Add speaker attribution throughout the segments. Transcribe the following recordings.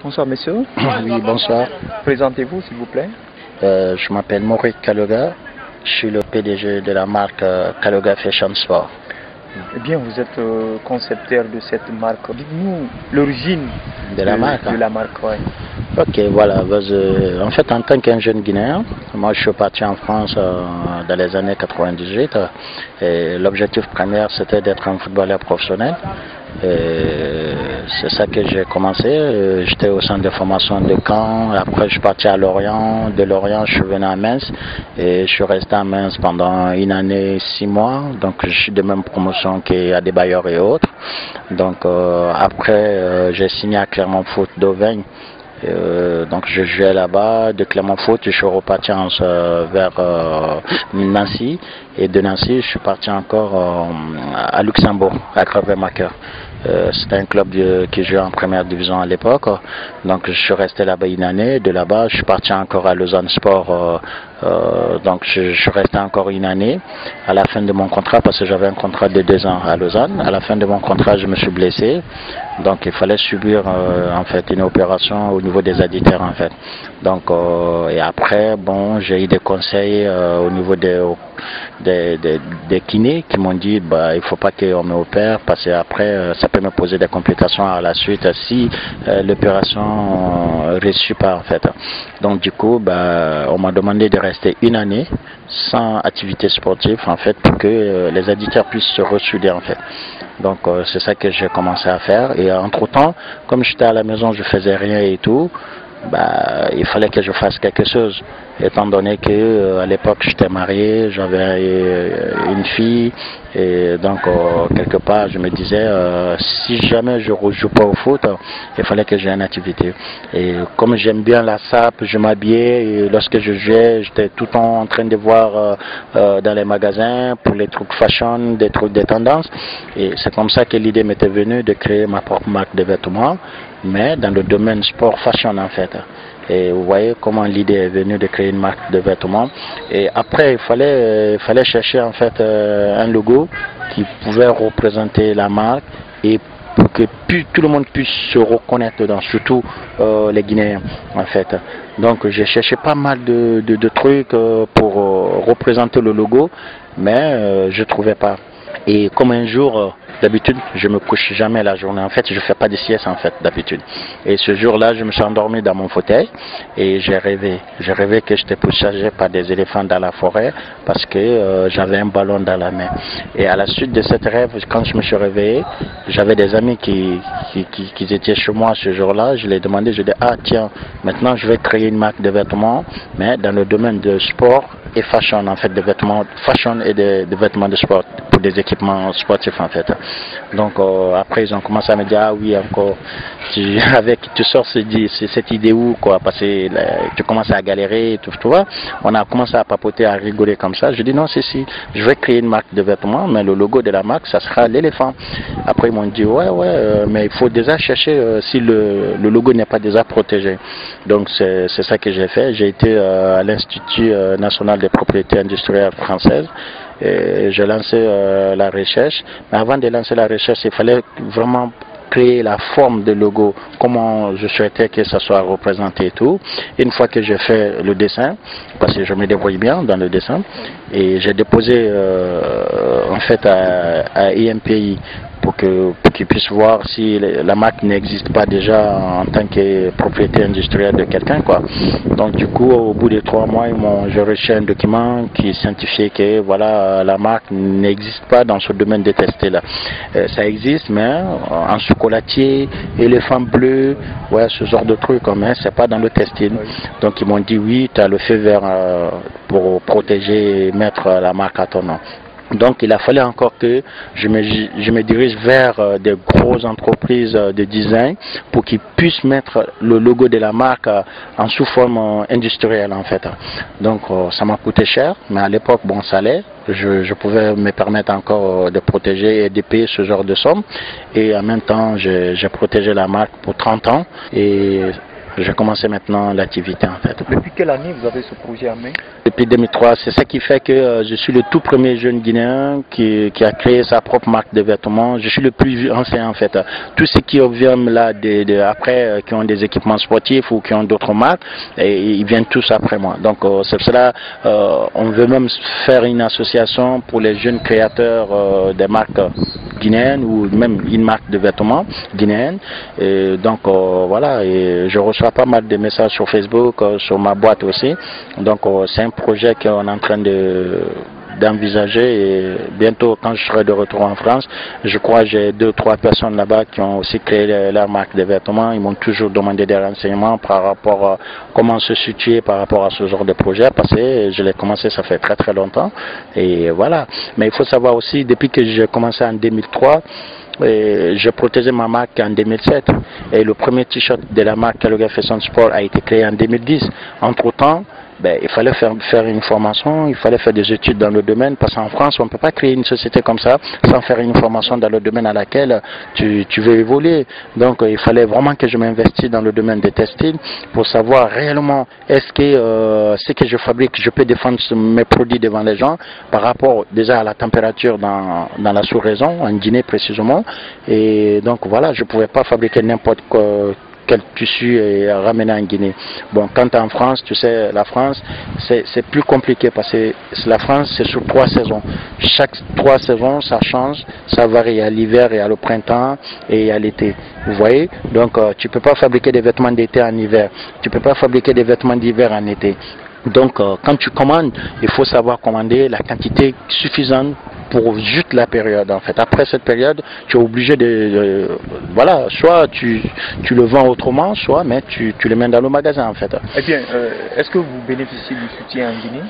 Speaker 1: Bonsoir messieurs.
Speaker 2: Oui, bonsoir.
Speaker 1: Présentez-vous s'il vous plaît.
Speaker 2: Je m'appelle Maurice Kaloga. Je suis le PDG de la marque Kaloga Fashion Sport.
Speaker 1: Eh bien, vous êtes concepteur de cette marque. Dites-nous l'origine
Speaker 2: de la marque.
Speaker 1: Ouais.
Speaker 2: Ok, voilà. En fait, en tant qu'un jeune Guinéen, moi je suis parti en France dans les années 98. Et l'objectif premier, c'était d'être un footballeur professionnel. C'est ça que j'ai commencé. J'étais au centre de formation de Caen. Après, je suis parti à Lorient. De Lorient, je suis venu à Minsk. Et je suis resté à Minsk pendant une année, 6 mois. Donc, je suis de même promotion qu'Adebayor et autres. Donc, après, j'ai signé à Clermont Foot d'Auvergne. Donc je jouais là-bas, de Clermont Foot, je suis reparti vers Nancy, et de Nancy je suis parti encore à Luxembourg, à Gravelmacher. C'était un club qui jouait en première division à l'époque, donc je suis resté là-bas une année. De là-bas je suis parti encore à Lausanne Sport, donc je suis resté encore une année. À la fin de mon contrat, parce que j'avais un contrat de 2 ans à Lausanne, à la fin de mon contrat je me suis blessé, donc il fallait subir en fait une opération au niveau des additeurs en fait. Donc et après bon, j'ai eu des conseils au niveau des kinés qui m'ont dit bah il faut pas qu'on m'opère parce que après ça peut me poser des complications à la suite si l'opération ne réussit pas en fait. Donc du coup bah, on m'a demandé de rester une année sans activité sportive en fait pour que les additeurs puissent se ressouder en fait. Donc c'est ça que j'ai commencé à faire, et entre temps comme j'étais à la maison je faisais rien et tout, bah, il fallait que je fasse quelque chose, étant donné que à l'époque j'étais marié, j'avais une fille, et donc quelque part je me disais si jamais je ne joue pas au foot, il fallait que j'ai une activité. Et comme j'aime bien la sape, je m'habillais, et lorsque je jouais j'étais tout le temps en train de voir dans les magasins pour les trucs fashion, des trucs de tendance, et c'est comme ça que l'idée m'était venue de créer ma propre marque de vêtements, mais dans le domaine sport fashion en fait. Et vous voyez comment l'idée est venue de créer une marque de vêtements. Et après il fallait chercher en fait un logo qui pouvait représenter la marque et pour que tout le monde puisse se reconnaître dedans, surtout les Guinéens en fait. Donc j'ai cherché pas mal de trucs pour représenter le logo, mais je ne trouvais pas. Et comme un jour, d'habitude, je me couche jamais la journée. En fait, je fais pas de sieste en fait d'habitude. Et ce jour-là, je me suis endormi dans mon fauteuil et j'ai rêvé. J'ai rêvé que j'étais pourchassé par des éléphants dans la forêt parce que j'avais un ballon dans la main. Et à la suite de cet rêve, quand je me suis réveillé, j'avais des amis qui étaient chez moi ce jour-là. Je les ai demandé, je dis ah tiens, maintenant je vais créer une marque de vêtements, mais dans le domaine de sport et fashion en fait, de vêtements fashion et de vêtements de sport pour des équipements sportifs en fait. Donc après ils ont commencé à me dire ah oui encore tu sors cette idée où quoi, parce que tu commences à galérer et tout, tu vois. On a commencé à papoter, à rigoler comme ça. Je dis non si je vais créer une marque de vêtements, mais le logo de la marque ça sera l'éléphant. Après ils m'ont dit ouais mais il faut déjà chercher si le logo n'est pas déjà protégé. Donc c'est ça que j'ai fait. J'ai été à l'Institut national des propriétés industrielles françaises. J'ai lancé la recherche, mais avant de lancer la recherche, il fallait vraiment créer la forme de logo, comment je souhaitais que ça soit représenté et tout. Une fois que j'ai fait le dessin, parce que je me débrouille bien dans le dessin, et j'ai déposé en fait à IMPI pour qu'ils puissent voir si la marque n'existe pas déjà en tant que propriété industrielle de quelqu'un quoi. Donc du coup au bout de 3 mois j'ai reçu un document qui certifiait que voilà la marque n'existe pas dans ce domaine de testé là. Ça existe mais en chocolatier, éléphant bleu, ouais, ce genre de trucs mais c'est pas dans le textile. Donc ils m'ont dit oui, tu as le feu vert pour protéger et mettre la marque à ton nom. Donc il a fallu encore que je me dirige vers des grosses entreprises de design pour qu'ils puissent mettre le logo de la marque en sous forme industrielle en fait. Donc ça m'a coûté cher, mais à l'époque bon ça allait. Je pouvais me permettre encore de protéger et de payer ce genre de somme. Et en même temps j'ai protégé la marque pour 30 ans. Et j'ai commencé maintenant l'activité en fait.
Speaker 1: Depuis quelle année vous avez ce projet en main?
Speaker 2: Depuis 2003, c'est ça qui fait que je suis le tout premier jeune Guinéen qui a créé sa propre marque de vêtements. Je suis le plus ancien en fait. Tous ceux qui viennent là après, qui ont des équipements sportifs ou qui ont d'autres marques, et ils viennent tous après moi. Donc c'est cela, on veut même faire une association pour les jeunes créateurs des marques guinéennes ou même une marque de vêtements guinéenne. Et donc voilà, et je reçois pas mal de messages sur Facebook, sur ma boîte aussi. Donc c'est un projet qu'on est en train d'envisager, et bientôt quand je serai de retour en France, je crois que j'ai 2-3 personnes là-bas qui ont aussi créé leur marque de vêtements. Ils m'ont toujours demandé des renseignements par rapport à comment se situer par rapport à ce genre de projet, parce que je l'ai commencé ça fait très très longtemps, et voilà. Mais il faut savoir aussi, depuis que j'ai commencé en 2003, j'ai protégé ma marque en 2007, et le premier t-shirt de la marque Kalouga Fashion Sport a été créé en 2010. Entre temps, il fallait faire une formation, il fallait faire des études dans le domaine, parce qu'en France on ne peut pas créer une société comme ça sans faire une formation dans le domaine à laquelle tu veux évoluer. Donc il fallait vraiment que je m'investisse dans le domaine des textiles pour savoir réellement est-ce que ce que je fabrique, je peux défendre mes produits devant les gens par rapport déjà à la température dans la sous-région, en Guinée précisément. Et donc voilà, je ne pouvais pas fabriquer n'importe quel tissu et ramener en Guinée. Bon, quand tu es en France, tu sais, la France, c'est plus compliqué parce que la France, c'est sur 3 saisons. Chaque 3 saisons, ça change, ça varie à l'hiver et à le printemps et à l'été. Vous voyez? Donc, tu ne peux pas fabriquer des vêtements d'été en hiver. Tu ne peux pas fabriquer des vêtements d'hiver en été. Donc, quand tu commandes, il faut savoir commander la quantité suffisante pour juste la période en fait. Après cette période, tu es obligé voilà, soit tu le vends autrement, soit mais tu le mets dans le magasin en fait.
Speaker 1: Eh bien, est-ce que vous bénéficiez du soutien en Guinée?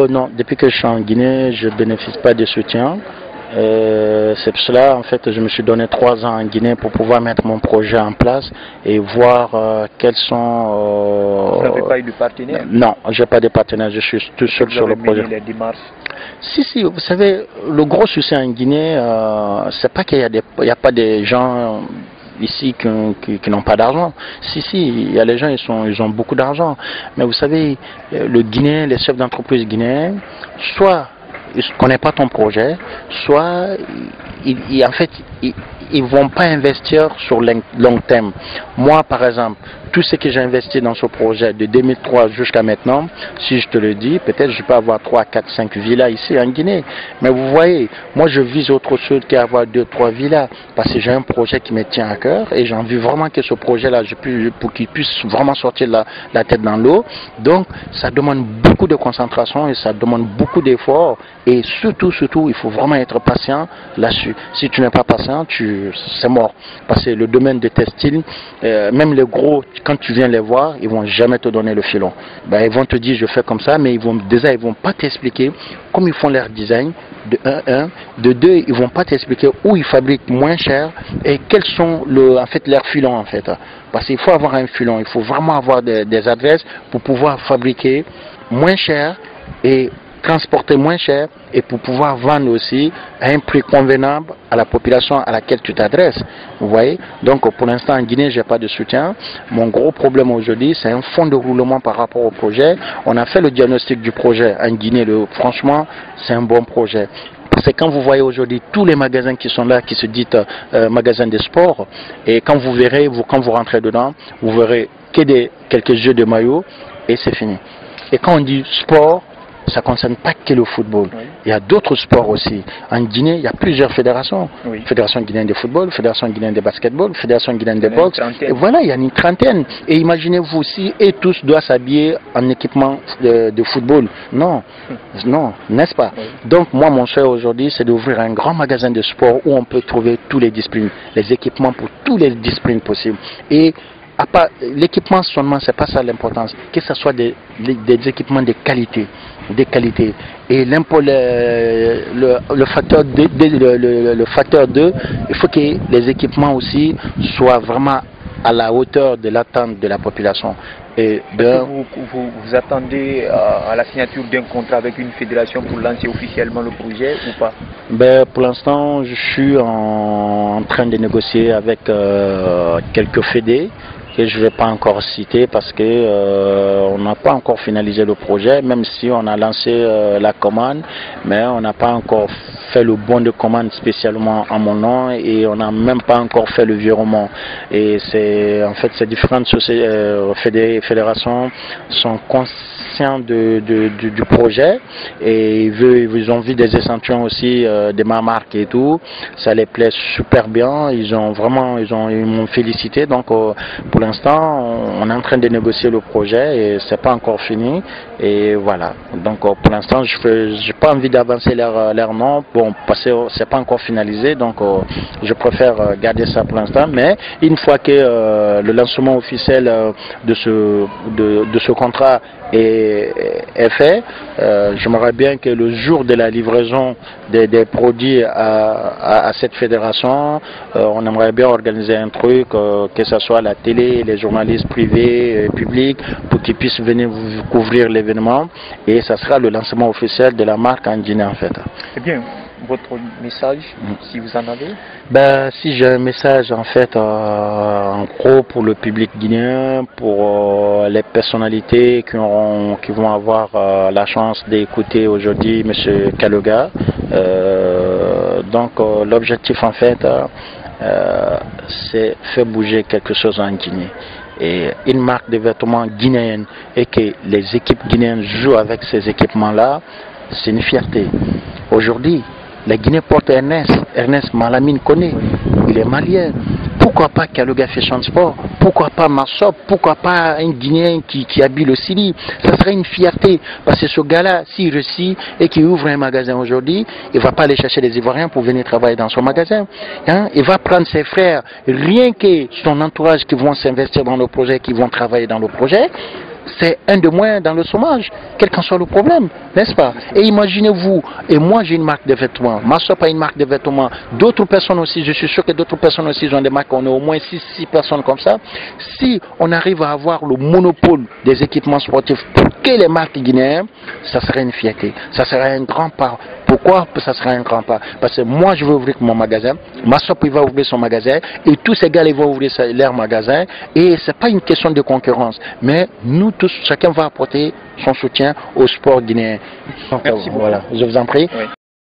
Speaker 2: Non, depuis que je suis en Guinée, je ne bénéficie pas de soutien. C'est pour cela en fait je me suis donné 3 ans en Guinée pour pouvoir mettre mon projet en place et voir quels sont...
Speaker 1: Vous n'avez pas eu de partenaire?
Speaker 2: Non, je n'ai pas de partenaire, je suis tout seul sur le projet.
Speaker 1: Les démarches?
Speaker 2: Si, vous savez, le gros souci en Guinée, c'est pas qu'il y a pas des gens ici qui n'ont pas d'argent. Si, il y a les gens, ils ont beaucoup d'argent. Mais vous savez, le Guinéen, les chefs d'entreprise guinéens, soit ils ne connaissent pas ton projet, soit en fait, ils ne vont pas investir sur long terme. Moi, par exemple, tout ce que j'ai investi dans ce projet de 2003 jusqu'à maintenant, si je te le dis, peut-être je peux avoir 3, 4, 5 villas ici en Guinée. Mais vous voyez, moi je vise autre chose qu'avoir 2, 3 villas, parce que j'ai un projet qui me tient à cœur et j'ai envie vraiment que ce projet-là, pour qu'il puisse vraiment sortir la tête dans l'eau. Donc, ça demande beaucoup de concentration et ça demande beaucoup d'efforts. Et surtout, il faut vraiment être patient là-dessus. Si tu n'es pas patient, c'est mort. Parce que le domaine des textiles, même les gros, quand tu viens les voir, ils vont jamais te donner le filon. Ils vont te dire je fais comme ça, mais ils vont pas t'expliquer comment ils font leur design, de 1. De 2, ils vont pas t'expliquer où ils fabriquent moins cher et quels sont en fait leurs filons en fait. Parce qu'il faut avoir un filon, il faut vraiment avoir des adresses pour pouvoir fabriquer moins cher et transporter moins cher et pour pouvoir vendre aussi à un prix convenable à la population à laquelle tu t'adresses. Vous voyez? Donc pour l'instant en Guinée, j'ai pas de soutien. Mon gros problème aujourd'hui, c'est un fonds de roulement par rapport au projet. On a fait le diagnostic du projet en Guinée. Franchement, c'est un bon projet. C'est quand vous voyez aujourd'hui tous les magasins qui sont là, qui se disent magasins de sport, et quand vous verrez, quand vous rentrez dedans, vous verrez que quelques jeux de maillot et c'est fini. Et quand on dit sport, ça ne concerne pas que le football. Oui. Il y a d'autres sports aussi. En Guinée, il y a plusieurs fédérations. Oui. Fédération guinéenne de football, Fédération guinéenne de basketball, Fédération guinéenne de boxe. Et voilà, il y a une trentaine. Et imaginez-vous aussi, et tous doivent s'habiller en équipement de football. Non, n'est-ce pas? Oui. Donc moi, mon souhait aujourd'hui, c'est d'ouvrir un grand magasin de sport où on peut trouver tous les disciplines, les équipements pour toutes les disciplines possibles. Et l'équipement seulement, c'est pas ça l'importance, que ce soit des équipements de qualité. Et le facteur 2, il faut que les équipements aussi soient vraiment à la hauteur de l'attente de la population. Et
Speaker 1: vous attendez à la signature d'un contrat avec une fédération pour lancer officiellement le projet ou pas?
Speaker 2: Pour l'instant, je suis en train de négocier avec quelques fédés que je ne vais pas encore citer parce que on n'a pas encore finalisé le projet, même si on a lancé la commande, mais on n'a pas encore fait le bon de commande spécialement en mon nom et on n'a même pas encore fait le virement. Et c'est en fait ces différentes fédérations sont conscients du projet et ils ont vu des échantillons aussi de ma marque et tout. Ça les plaît super bien. Ils m'ont félicité. Donc pour l'instant, on est en train de négocier le projet et c'est pas encore fini. Et voilà. Donc pour l'instant, j'ai pas envie d'avancer leur nom. Bon, parce que c'est pas encore finalisé. Donc je préfère garder ça pour l'instant. Mais une fois que le lancement officiel de ce contrat est fait, j'aimerais bien que le jour de la livraison des produits à cette fédération, on aimerait bien organiser un truc, que ce soit la télé, les journalistes privés, publics, pour qu'ils puissent venir couvrir l'événement. Et ça sera le lancement officiel de la marque en Guinée en fait.
Speaker 1: Eh bien, votre message, si vous en avez?
Speaker 2: Ben, si j'ai un message en fait, en gros pour le public guinéen, pour les personnalités qui vont avoir la chance d'écouter aujourd'hui M. Kaloga. Donc l'objectif en fait, c'est faire bouger quelque chose en Guinée. Et une marque de vêtements guinéenne et que les équipes guinéennes jouent avec ces équipements-là, c'est une fierté. Aujourd'hui, la Guinée porte Ernest Malamine connaît, il est malien. Pourquoi pas Kaloga Fashion Sport? Pourquoi pas Massop? Pourquoi pas un Guinéen qui habille le Sili? Ça serait une fierté. Parce que ce gars-là, s'il réussit et qu'il ouvre un magasin aujourd'hui, il ne va pas aller chercher des Ivoiriens pour venir travailler dans son magasin. Hein? Il va prendre ses frères, rien que son entourage qui vont s'investir dans le projet, qui vont travailler dans le projet. C'est un de moins dans le chômage, quel qu'en soit le problème, n'est-ce pas? Et imaginez-vous, et moi j'ai une marque de vêtements, Massop a une marque de vêtements, d'autres personnes aussi, je suis sûr que d'autres personnes aussi ont des marques, on est au moins 6 personnes comme ça. Si on arrive à avoir le monopole des équipements sportifs pour que les marques guinéennes, ça serait une fierté, ça serait un grand pas. Pourquoi ça serait un grand pas? Parce que moi je veux ouvrir mon magasin, Massop il va ouvrir son magasin, et tous ces gars ils vont ouvrir leur magasin, et c'est pas une question de concurrence, mais nous tous, chacun va apporter son soutien au sport guinéen. Donc,
Speaker 1: merci beaucoup.
Speaker 2: Voilà, je vous en prie.
Speaker 1: Oui.